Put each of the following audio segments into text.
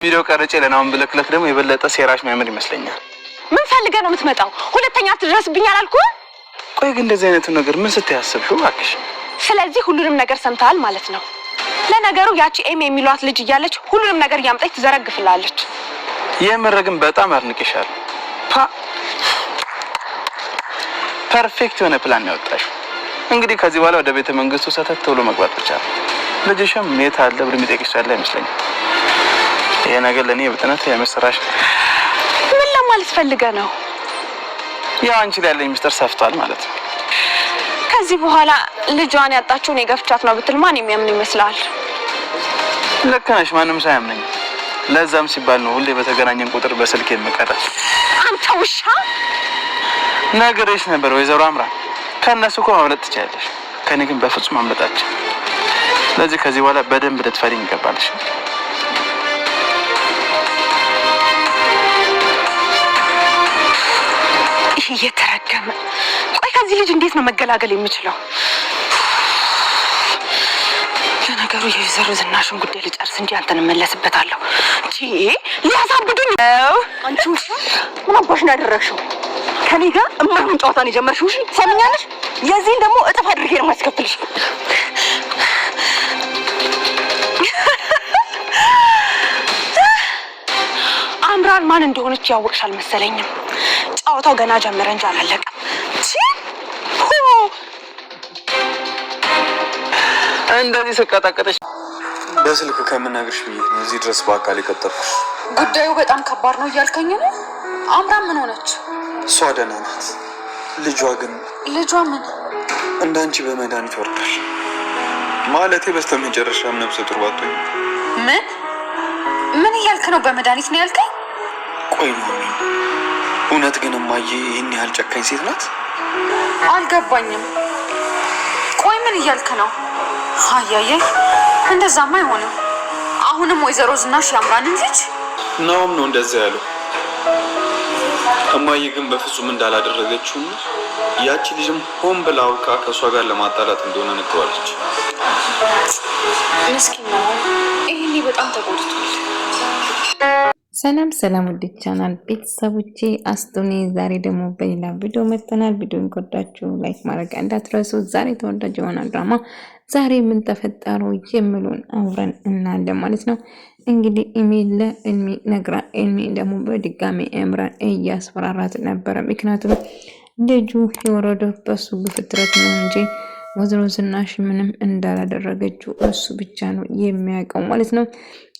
ቪዲዮ ቀርጬ ለናውን ብለክለክ ደግሞ የበለጠ ሴራሽ ማይመር ይመስለኛል። ምን ፈልገህ ነው የምትመጣው? ሁለተኛ አትድረስብኝ አላልኩህ? ቆይ ግን እንደዚህ አይነቱ ነገር ምን ስትያስብሽው አክሽ? ስለዚህ ሁሉንም ነገር ሰምተሃል ማለት ነው። ለነገሩ ያቺ ኤም የሚሏት ልጅ እያለች ሁሉንም ነገር ያምጣች ትዘረግፍላለች። የምረግም በጣም አድንቄሻለሁ። ፐርፌክት የሆነ ፕላን ያወጣሽ። እንግዲህ ከዚህ በኋላ ወደ ቤተ መንግስቱ ሰተት ብሎ መግባት ብቻ ነው። ልጅሽም ሜት አለ ብሎ የሚጠይቅሽ ያለ አይመስለኝም። ይሄ ነገር ለኔ በጥናት የመሰራሽ ምን ለማለት ፈልገህ ነው? ያው አንቺ ላይ ያለኝ ሚስጥር ሰፍቷል ማለት ነው። ከዚህ በኋላ ልጇን ያጣችው እኔ ገፍቻት ነው ብትል ማን የሚያምን ይመስላል? ልክ ነሽ፣ ማንም ሳያምነኝ። ለዛም ሲባል ነው ሁሌ በተገናኘን ቁጥር በስልክ የምቀጣሽ። አንተ ውሻ! ነገርሽ ነበር ወይዘሮ አምራን፣ ከነሱ እኮ ማምለጥ ትችያለሽ፣ ከኔ ግን በፍጹም ማምለጣችሁ። ስለዚህ ከዚህ በኋላ በደንብ ልትፈሪኝ ይገባልሽ። እየተረገመ ቆይ ከዚህ ልጅ እንዴት ነው መገላገል የሚችለው? ለነገሩ የወይዘሮ ዝናሽን ጉዳይ ልጨርስ እንጂ አንተን እመለስበታለሁ። እቺ ሊያሳብዱኝ ነው። አንቺ ውሻ ምን አባሽ ነው ያደረግሽው? ከኔ ጋር እማይሆን ጨዋታ ነው የጀመርሽው። እሺ ሰምኛለሽ? የዚህን ደግሞ እጥፍ አድርጌ ነው ማስከፍልሽ። አምራን ማን እንደሆነች ያወቅሽ አልመሰለኝም። ጨዋታው ገና ጀመረ እንጂ አላለቀም። እንደዚህ ስቀጣቀጠሽ በስልክ ከምናገርሽ ብዬ ነው እዚህ ድረስ በአካል የቀጠርኩሽ። ጉዳዩ በጣም ከባድ ነው እያልከኝ ነው? አምራን ምን ሆነች? እሷ ደህና ናት። ልጇ ግን ልጇ ምን እንዳንቺ በመድኃኒት ወርዳል። ማለቴ በስተመጨረሻም ነፍሰ ጡር ባትሆኝ። ምን እያልክ ነው? በመድኃኒት ነው ያልከኝ? ቆይ ነው እውነት ግን እማዬ ይህን ያህል ጨካኝ ሴት ናት? አልገባኝም። ቆይ ምን እያልክ ነው? አያየ እንደዛማ አይሆንም። አሁንም ወይዘሮ ዝናሽ ያምራንን ልጅ ናውም ነው እንደዛ ያለው። እማዬ ግን በፍጹም እንዳላደረገችው ያቺ ልጅም ሆን ብላ አውቃ ከእሷ ጋር ለማጣላት እንደሆነ ነግረዋለች። ምስኪን ነው። ይሄኔ በጣም ተጎድቷል። ሰላም ውድ ቻናል ቤተሰቦቼ አስቶኔ ዛሬ ደግሞ በሌላ ቪዲዮ መጥተናል። ቪዲዮን ከወዳችሁ ላይክ ማድረግ እንዳትረሱ። ዛሬ ተወዳጅ የሆነ ድራማ ዛሬ ምን ተፈጠረው የሚሉን አብረን እናያለን ማለት ነው። እንግዲህ ኢሜል ለእልሚ ነግራ ኤልሚ ደግሞ በድጋሚ ኤምራን እያስፈራራት ነበረ። ምክንያቱም ልጁ የወረደው በሱ ግፍትረት ነው እንጂ ወይዘሮ ዝናሽ ምንም እንዳላደረገችው እሱ ብቻ ነው የሚያውቀው ማለት ነው።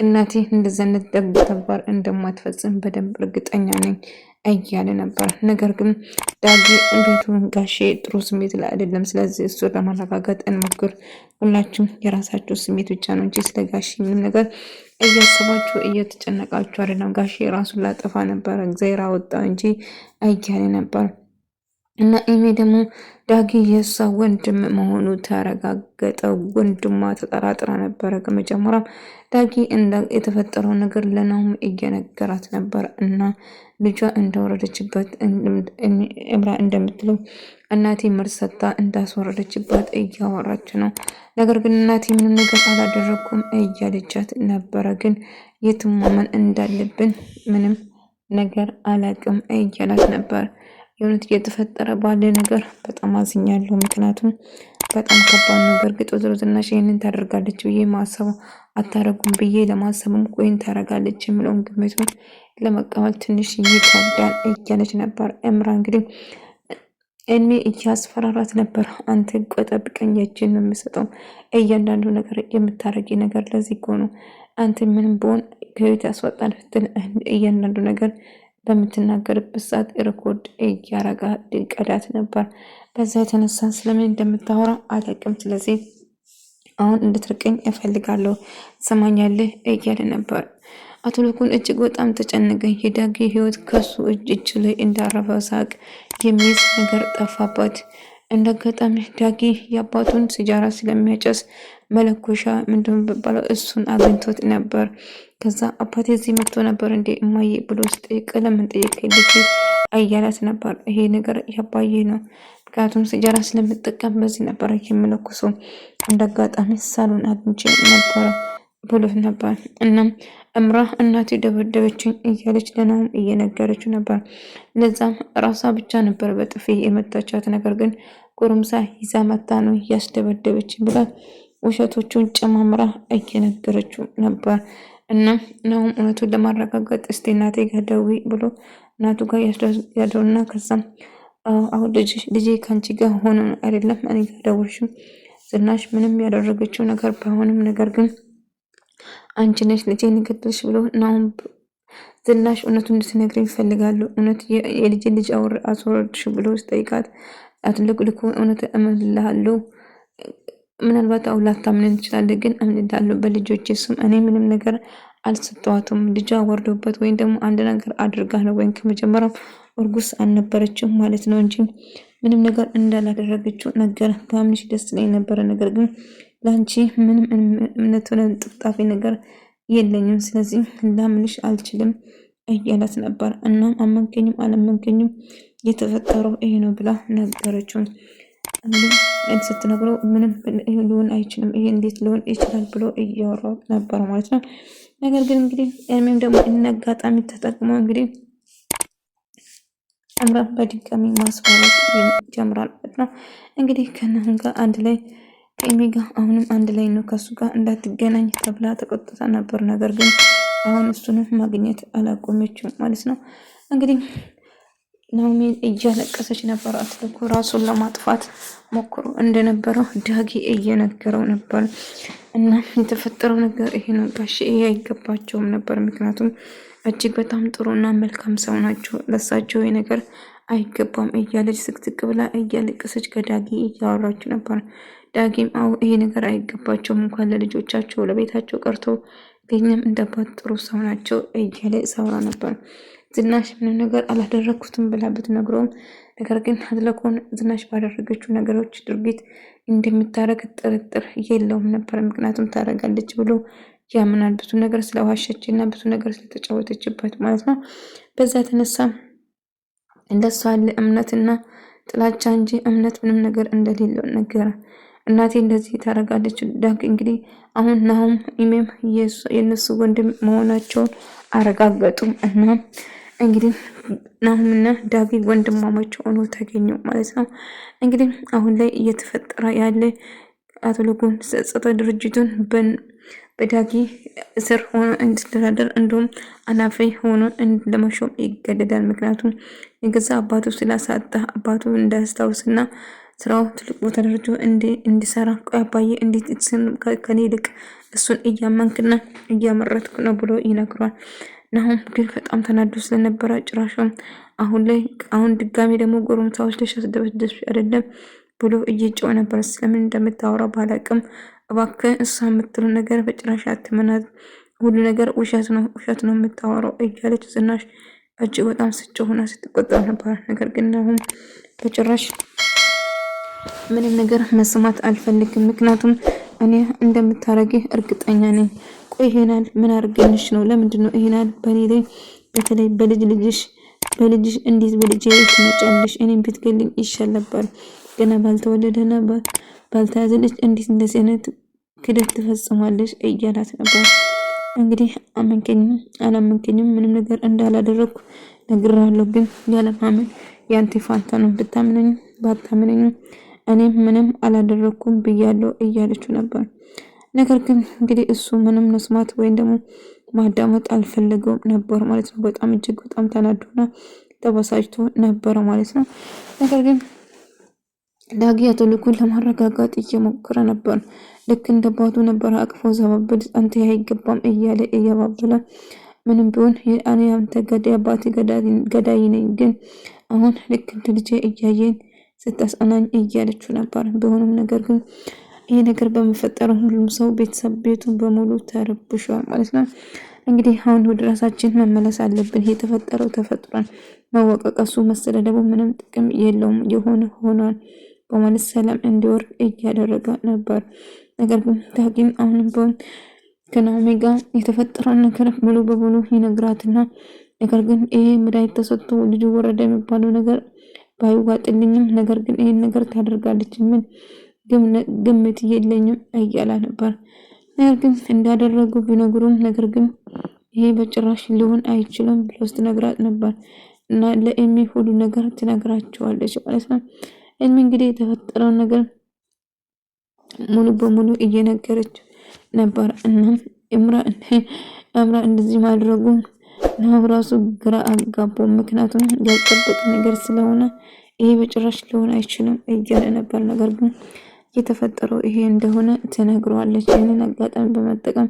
እናቴ እንደዚህ አይነት ደግ ተግባር እንደማትፈጽም በደንብ እርግጠኛ ነኝ እያለ ነበር። ነገር ግን ዳጊ ቤቱን ጋሼ ጥሩ ስሜት ላይ አይደለም፣ ስለዚህ እሱ ለማረጋጋት እንሞክር። ሁላችሁም የራሳችሁ ስሜት ብቻ ነው እንጂ ስለ ጋሼ ምንም ነገር እያሰባችሁ እየተጨነቃችሁ አይደለም። ጋሼ ራሱን ላጠፋ ነበር እግዚአብሔር አወጣ እንጂ እያለ ነበር። እና ኢሜ ደግሞ ዳጊ የእሷ ወንድም መሆኑ ተረጋገጠ። ወንድሟ ተጠራጥራ ነበረ ከመጀመሪያም። ዳጊ የተፈጠረው ነገር ለናሁም እየነገራት ነበር እና ልጇ እንደወረደችበት ኤምራ እንደምትለው እናቴ መርሰታ እንዳስወረደችባት እያወራች ነው። ነገር ግን እናቴ ምንም ነገር አላደረኩም እያለቻት ነበረ። ግን የትም ማመን እንዳለብን ምንም ነገር አላቅም እያላት ነበር። የእውነት እየተፈጠረ ባለ ነገር በጣም አዝኛለሁ። ምክንያቱም በጣም ከባድ ነው። በእርግጥ ወይዘሮ ዝናሽ ይህንን ታደርጋለች ብዬ ማሰቡ አታረጉም ብዬ ለማሰብም ቆይን ታደርጋለች የሚለውን ግምቱን ለመቀበል ትንሽ ይከብዳል እያለች ነበር። ኤምራ እንግዲህ ኤልሚ እያስፈራራት ነበር። አንተ ቆጠብቀኝ እጅን ነው የምሰጠው፣ እያንዳንዱ ነገር የምታረጊ ነገር ለዚህ እኮ ነው። አንተ ምንም ቢሆን ከቤት ያስወጣል ስትል እያንዳንዱ ነገር በምትናገርበት ሰዓት ሪኮርድ እያረጋ ቀዳት ነበር። በዛ የተነሳ ስለምን እንደምታወራ አላውቅም። ስለዚህ አሁን እንድትርቀኝ እፈልጋለሁ፣ ትሰማኛለህ እያለ ነበር። አቶ ለኩን እጅግ በጣም ተጨነቀ። የዳጊ ህይወት ከሱ እጅ ላይ እንዳረፈ ሳቅ የሚይዝ ነገር ጠፋባት። እንደገጣሚ ዳጊ የአባቱን ሲጃራ ስለሚያጨስ መለኮሻ ምንድነው በባለው እሱን አግኝቶት ነበር። ከዛ አባቴ እዚህ መጥቶ ነበር እንዴ እማዬ ብሎ ስጠይቅ ለምን ጠየቀኝ ልጅ እያላት ነበር። ይሄ ነገር ያባዬ ነው፣ ምክንያቱም ሲጃራ ስለምጠቀም በዚህ ነበር የሚለኩሰው። እንደጋጣሚ ሳሎን አግኝቼ ነበር ብሎ ነበር። እናም እምራ እናቴ ደበደበችኝ እያለች ለናሁም እየነገረችው ነበር። ለዛም ራሷ ብቻ ነበር በጥፊ የመታቻት፣ ነገር ግን ጎረምሳ ይዛ መታ ነው እያስደበደበች ብላ ውሸቶቹን ጨማምራ እየነገረችው ነበር። እና ናሁም እውነቱን ለማረጋገጥ እስቲ እናቴ ጋር ደውይ ብሎ እናቱ ጋር ያደውና ከዛም አሁን ልጄ ከአንቺ ጋር ሆኖ አይደለም እኔ ጋር ደውልሽም ዝናሽ ምንም ያደረገችው ነገር ባይሆንም ነገር ግን አንቺ ነሽ ልጄን ገደልሽ ብሎ ናሁም ዝናሽ እውነቱን እንድትነግረኝ ይፈልጋሉ። እውነት የልጅ አስወረድሽ ብሎ ስጠይቃት አትልቁልኩ እውነት እምልሃለሁ ምናልባት አሁን ላታምነኝ ትችላለህ፣ ግን እምልሃለሁ በልጆቼ ስም እኔ ምንም ነገር አልሰጠዋትም። ልጇ ወርዶበት ወይም ደግሞ አንድ ነገር አድርጋ ነው ወይም ከመጀመሪያው እርጉዝ አልነበረችም ማለት ነው እንጂ ምንም ነገር እንዳላደረገችው ነገር ባምንሽ ደስ ላይ ነበረ። ነገር ግን ላንቺ ምንም እምነት ሆነ ጥፍጣፊ ነገር የለኝም፣ ስለዚህ ላምንሽ አልችልም እያላት ነበር። እናም አመንከኝም አላመንከኝም የተፈጠረው ይሄ ነው ብላ ነገረችው። እንግዲህ ስትነግረው ምንም ሊሆን አይችልም፣ ይሄ እንዴት ሊሆን ይችላል ብሎ እያወራው ነበር ማለት ነው። ነገር ግን እንግዲህ ኤርሜም ደግሞ አጋጣሚ ተጠቅሞ እንግዲህ አምራን በድጋሚ ማስፈራራት ይጀምራል ማለት ነው። እንግዲህ ከናሁን ጋር አንድ ላይ ከኤሚ ጋር አሁንም አንድ ላይ ነው። ከሱ ጋር እንዳትገናኝ ተብላ ተቆጥታ ነበር። ነገር ግን አሁን እሱንም ማግኘት አላቆመችም ማለት ነው። እንግዲህ ናሆሜን እያለቀሰች ነበር። አትልኩ ራሱን ለማጥፋት ሞክሮ እንደነበረው ዳጊ እየነገረው ነበር። እና የተፈጠረው ነገር ይሄ ነው ጋሽ፣ ይሄ አይገባቸውም ነበር፣ ምክንያቱም እጅግ በጣም ጥሩና መልካም ሰው ናቸው፣ ለሳቸው ይሄ ነገር አይገባም እያለች ስቅስቅ ብላ እያለቀሰች ከዳጊ እያወራች ነበር። ዳጊም አው ይሄ ነገር አይገባቸውም እንኳን ለልጆቻቸው ለቤታቸው ቀርቶ ገኘም እንደባት ጥሩ ሰው ናቸው እያለ ሰውራ ነበር። ዝናሽ ምንም ነገር አላደረኩትም ብላ ብትነግረውም ነገር ግን አትለኮን ዝናሽ ባደረገችው ነገሮች ድርጊት እንደምታረግ ጥርጥር የለውም ነበር። ምክንያቱም ታረጋለች ብሎ ያምናል፣ ብዙ ነገር ስለዋሸች እና ብዙ ነገር ስለተጫወተችበት ማለት ነው። በዛ የተነሳ እንደሷ ያለ እምነትና ጥላቻ እንጂ እምነት ምንም ነገር እንደሌለው ነገረ። እናቴ እንደዚህ ታረጋለች። ዳግ እንግዲህ አሁን ናሁም ኢሜም የነሱ ወንድም መሆናቸውን አረጋገጡ እና እንግዲህ ናሁምና ዳጊ ወንድማማች ሆኖ ተገኙ ማለት ነው። እንግዲህ አሁን ላይ እየተፈጠረ ያለ አቶ ለጎን ጸጸተ ድርጅቱን በዳጊ ስር ሆኖ እንዲተዳደር እንዲሁም አላፊ ሆኖ ለመሾም ይገደዳል። ምክንያቱም የገዛ አባቱ ስላሳጣ አባቱ እንዳያስታውስና ስራው ትልቅ ቦታ ደረጃ እንዲሰራ ቆይ አባዬ እንዴት ከኔ ይልቅ እሱን እያመንክና እያመረትክ ነው ብሎ ይነግሯል። ናሁም ግን በጣም ተናዶ ስለነበረ ጭራሽም አሁን ድጋሚ ደግሞ ጎረምሳዎች ልታስደበድብ አይደለም ብሎ እየጮኸ ነበር። ስለምን እንደምታወራ ባላቅም እባክህ እሷ የምትለው ነገር በጭራሽ አትመናት፣ ሁሉ ነገር ውሸት ነው የምታወራው እያለች ዝናሽ እጅግ በጣም ስትጮህና ስትቆጣ ነበር። ነገር ግን ናሁም በጭራሽ ምንም ነገር መስማት አልፈልግም፣ ምክንያቱም እኔ እንደምታረጊ እርግጠኛ ነኝ። ቆይ ይሄናል ምን አርገንሽ ነው? ለምንድን ነው ይሄናል በኔ ላይ በተለይ በልጅሽ እንዴት በልጄ ትመጫለሽ? እኔም ብትገልኝ ይሻል ነበር። ገና ባልተወለደና ባልተያዘ ልጅ እንዴት እንደዚህ አይነት ክደት ትፈጽማለሽ? እያላት ነበር። እንግዲህ አመንከኝም አላመንከኝም ምንም ነገር እንዳላደረኩ ነግራለሁ፣ ግን ያለማመን ያንተ ፋንታ ነው። ብታምነኝ ባታምነኝ እኔም ምንም አላደረኩም ብያለሁ እያለችው ነበር። ነገር ግን እንግዲህ እሱ ምንም መስማት ወይም ደግሞ ማዳመጥ አልፈለገውም ነበር ማለት ነው። በጣም እጅግ በጣም ተናዶና ተበሳጭቶ ነበር ማለት ነው። ነገር ግን ዳጊ አቶ ልኩን ለማረጋጋት እየሞከረ ነበር። ልክ እንደባቱ ነበር አቅፎ ዘባበል አንተ አይገባም እያለ እያባበለ ምንም ቢሆን እኔ አንተ ገዳይ አባቴ ገዳይ ነኝ፣ ግን አሁን ልክ እንደ ልጄ እያየን ስታስጠናኝ እያለችው ነበር። ቢሆንም ነገር ግን ይሄ ነገር በመፈጠሩ ሁሉም ሰው ቤተሰብ ቤቱን በሙሉ ተረብሿል ማለት ነው። እንግዲህ አሁን ወደ ራሳችን መመለስ አለብን። ይሄ የተፈጠረው ተፈጥሯል፣ መወቀቀሱ መሰደደቡ ምንም ጥቅም የለውም፣ የሆነ ሆኗል በማለት ሰላም እንዲወርድ እያደረገ ነበር። ነገር ግን ዳጊም አሁንም ቢሆን ከናሆሜ ጋር የተፈጠረውን ነገር ሙሉ በሙሉ ይነግራትና ነገር ግን ይሄ መድኃኒት ተሰጥቶ ልጁ ወረደ የሚባለው ነገር ባይዋጥልኝም ነገር ግን ይሄን ነገር ታደርጋለች ምን ግምት የለኝም እያለ ነበር። ነገር ግን እንዳደረጉ ቢነግሩም ነገር ግን ይሄ በጭራሽ ሊሆን አይችልም ብሎ ስትነግራት ነበር። እና ለኤሚ ሁሉ ነገር ትነግራቸዋለች ማለት ነው። ኤሚ እንግዲህ የተፈጠረውን ነገር ሙሉ በሙሉ እየነገረች ነበር። እና እምራ እንደዚህ ማድረጉ ነው ራሱ ግራ አጋባው። ምክንያቱም ያልጠበቀ ነገር ስለሆነ ይሄ በጭራሽ ሊሆን አይችልም እያለ ነበር። ነገር ግን የተፈጠረው ይሄ እንደሆነ ትነግረዋለች። ይህንን አጋጣሚ በመጠቀም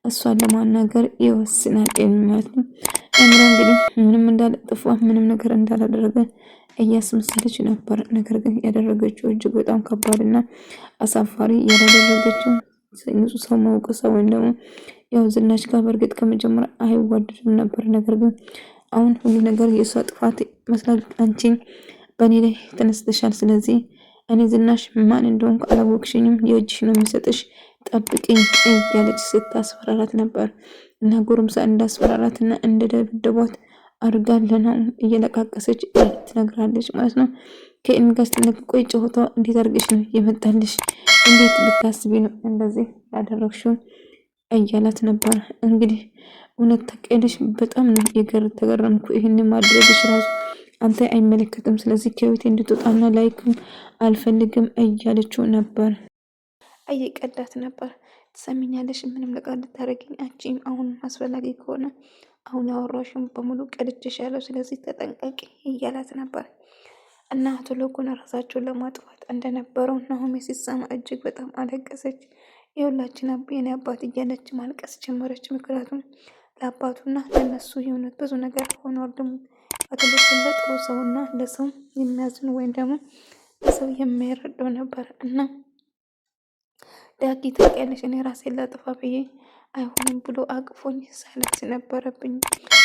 እሷን ለማናገር ይወስናል ማለት ነው። እምራ እንግዲህ ምንም እንዳላጠፋ ምንም ነገር እንዳላደረገ እያስመሰለች ነበር። ነገር ግን ያደረገችው እጅግ በጣም ከባድና አሳፋሪ ያላደረገችው ንጹህ ሰው መውቀስ ወይም ደግሞ ያው ዝናሽ ጋር በእርግጥ ከመጀመሪያ አይዋደድም ነበር። ነገር ግን አሁን ሁሉ ነገር የእሷ ጥፋት መስላል። አንቺ በእኔ ላይ ተነስተሻል። ስለዚህ እኔ ዝናሽ ማን እንደሆንኩ አላወቅሽኝም፣ የእጅሽ ነው የሚሰጥሽ፣ ጠብቅኝ እያለች ስታስፈራራት ነበር። እና ጎረምሳ እንዳስፈራራትና እንደደበደቧት አድርጋለና እየለቃቀሰች ትነግራለች ማለት ነው። ከኤሚ ጋር ስትነግር ቆይ ጨዋታው እንዴት አድርገሽ ነው የመጣልሽ? እንዴት ብታስቢ ነው እንደዚህ ያደረግሽው? እያላት ነበር። እንግዲህ እውነት ታውቂያለሽ፣ በጣም ነው ተገረምኩ። ይህን ማድረግሽ ራሱ አንተ አይመለከትም። ስለዚህ ከህይወቴ እንድትወጣና ላይክም አልፈልግም እያለችው ነበር። እየቀዳት ነበር። ትሰሚኛለሽ? ምንም ነገር ልታደርጊኝ አንቺም አሁን አስፈላጊ ከሆነ አሁን ያወራሽም በሙሉ ቀድቼሻለሁ፣ ስለዚህ ተጠንቀቂ እያላት ነበር። እና አቶ ለጎን ራሳቸውን ለማጥፋት እንደነበረው ናሆሜ ሲሰማ እጅግ በጣም አለቀሰች። የሁላችን የኔ አባት እያለች ማልቀስ ጀመረች። ምክንያቱም ለአባቱና ለነሱ የእውነት ብዙ ነገር ሆኗል። ደግሞ አቶ ለጎን ለጥሩ ሰውና ለሰው የሚያዝኑ ወይም ደግሞ ለሰው የሚረዳው ነበር። እና ዳጊ ታውቂያለሽ፣ እኔ ራሴን ላጥፋ ብዬ አይሆንም ብሎ አቅፎኝ ሳለቅስ ነበረብኝ።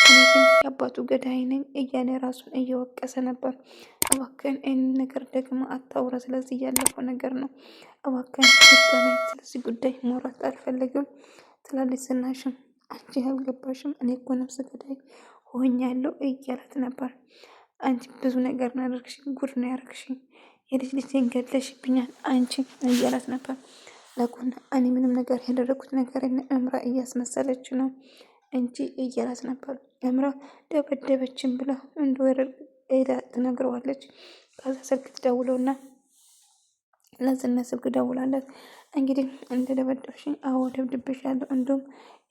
እኔ ግን የአባቱ ገዳይ ነኝ እያለ ራሱን እየወቀሰ ነበር። እባክህን ይህን ነገር ደግሞ አታውራ፣ ስለዚህ ያለፈው ነገር ነው። እባክህን ድጋሜ ስለዚህ ጉዳይ ማውራት አልፈልግም ትላለች ዝናሽም። አንቺ አልገባሽም፣ እኔ እኮ ነፍሰ ገዳይ ሆኛለሁ እያላት ነበር። አንቺ ብዙ ነገር ነው ያደረግሽኝ፣ ጉድ ነው ያደረግሽኝ፣ የልጅ ልጄን ገድለሽብኛል አንቺ እያላት ነበር። ለጎን እኔ ምንም ነገር ያደረጉት ነገር እምራ እያስመሰለች ነው እንጂ እያላት ነበር። እምራ ደበደበችን ብላ እንደወረድ ሄዳ ትነግረዋለች። ከዛ ስልክ ትደውለውና ለዝና ስልክ ደውላለት እንግዲህ እንደደበደብሽኝ አዎ ደብድቤሻለሁ፣ እንዲሁም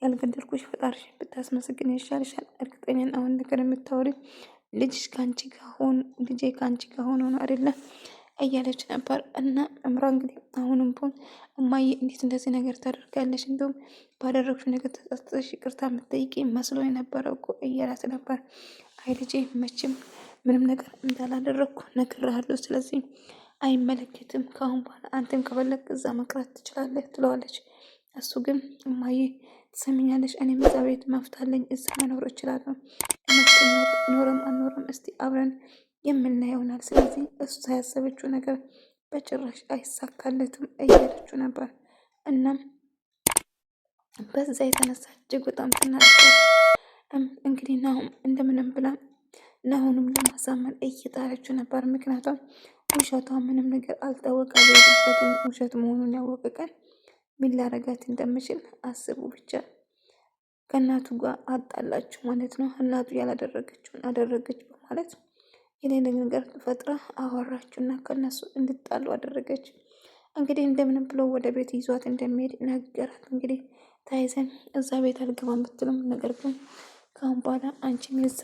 ያልገደልኩሽ ፈጣሪሽን ብታስመሰግን ይሻልሻል። እርግጠኛን አሁን ነገር የምታወሪ ልጅሽ ከአንቺ ጋር ልጄ ከአንቺ ጋር ሆኖ ነው አይደለ እያለች ነበር። እና እምራ እንግዲህ አሁንም ቢሆን እማዬ እንዴት እንደዚህ ነገር ታደርጋለች? እንዲሁም ባደረግሽ ነገር ተጸጽተሽ ይቅርታ የምትጠይቂ መስሎ የነበረው እኮ እያላት ነበር። አይ ልጄ መቼም ምንም ነገር እንዳላደረግኩ ነግሬሃለሁ፣ ስለዚህ አይመለከትም። ከአሁን በኋላ አንተም ከፈለግ እዛ መቅረት ትችላለህ ትለዋለች። እሱ ግን እማዬ ትሰሚኛለሽ፣ እኔም እዛ ቤት መፍታለኝ፣ እዛ መኖር እችላለሁ። ኖረም አልኖረም እስቲ አብረን የምናየው ይሆናል። ስለዚህ እሱ ያሰበችው ነገር በጭራሽ አይሳካለትም እያለችው ነበር። እናም በዛ የተነሳ እጅግ በጣም ትናደዳለች። እንግዲህ ናሁም እንደምንም ብላ ናሁንም ለማሳመን እየጣረችው ነበር። ምክንያቱም ውሸቷ ምንም ነገር አልታወቀ፣ ውሸት መሆኑን ያወቀ ቀን ምን ላረጋት እንደምችል አስቡ ብቻ። ከእናቱ ጋር አጣላችሁ ማለት ነው። እናቱ ያላደረገችውን አደረገች በማለት የሌለ ነገር ፈጥራ አወራችሁና ከነሱ እንድጣሉ አደረገች። እንግዲህ እንደምንም ብሎ ወደ ቤት ይዟት እንደሚሄድ ነገራት። እንግዲህ ታይዘን እዛ ቤት አልገባም ብትልም ነገር ግን ከአሁን በኋላ አንቺም የዛ